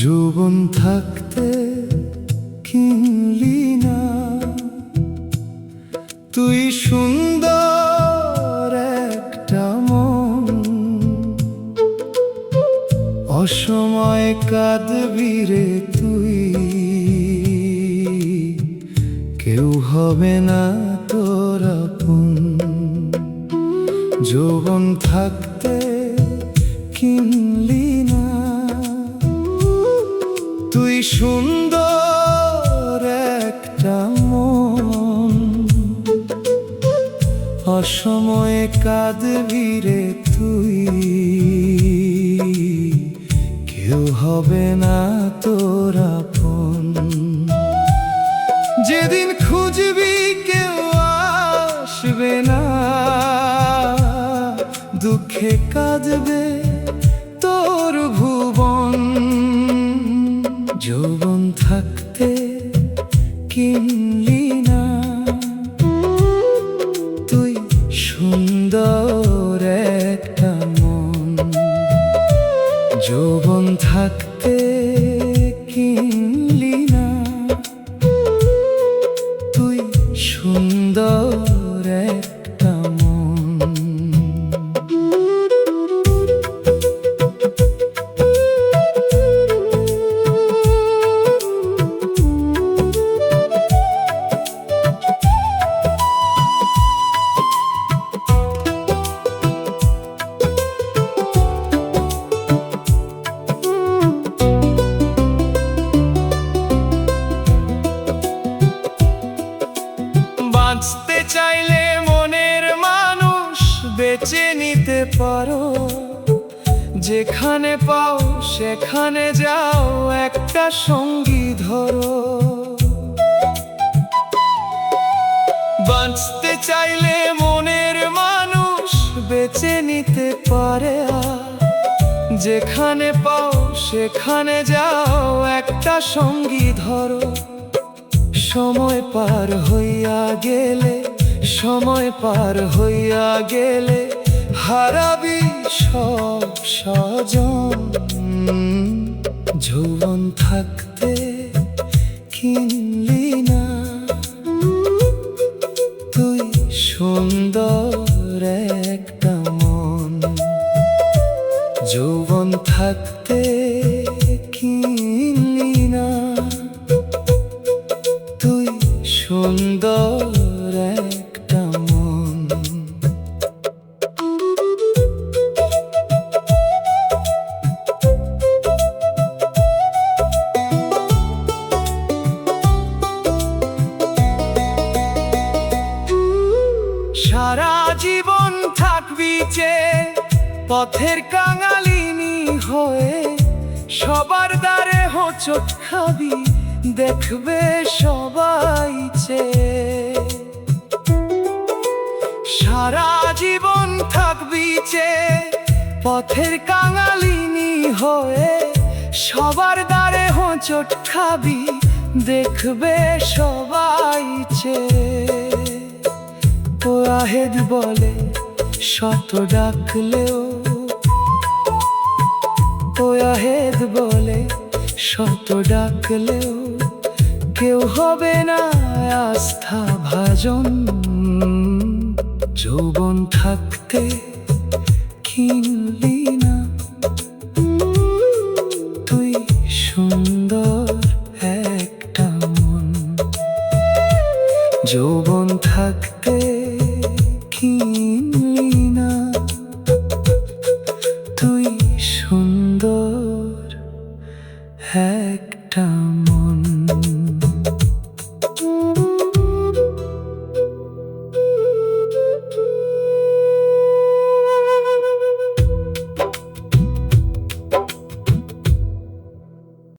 যৌবন থাকতে কিনলি না তুই সুন্দর একটা মন, অসময়ে কাঁদবি রে তুই, কেউ হবে না তোর আপন। যৌবন থাকতে কিনলি না তুই সুন্দর একটা মন, অসময়ে কাঁদবি রে তুই, কেউ হবে না তোর আপন। যেদিন খুঁজবি কেউ আসবে না, দুঃখে কাঁদবে তোর ভুবন। যৌবন থাকতে কিনলি না তুই সুন্দর একটা মন, যৌবন থাকতে কিনলি না তুই সুন্দর একটা মন। বাঁচতে চাইলে মনের মানুষ বেছে নিতে পারো, যেখানে পাও সেখানে যাও, একটা সঙ্গী ধরো। বাঁচতে চাইলে মনের মানুষ বেছে নিতে পারে, যেখানে পাও সেখানে যাও, একটা সঙ্গী ধরো। সময় পার হইয়া গেলে, সময় পার হইয়া গেলে হারাবি সব স্বজন। যৌবন থাকতে কিনলি না তুই সুন্দর একটা মন, যৌবন থাকতে কিনলি না তুই সুন্দর একটা মন। সারা জীবন থাকবি যে পথের কাঙালিনী হয়ে, সবার দ্বারে হোঁচট খাবি, দেখবে সবাই চেয়ে। সারা জীবন থাকবি যে পথের কাঙালিনী হয়ে, সবার দ্বারে হোঁচট খাবি, দেখবে সবাই চেয়ে। ও আহেদ বলে শত ডাকলেও, ও আহেদ বলে শত ডাকলেও কেউ হবে না আস্থা ভাজন। যৌবন থাকতে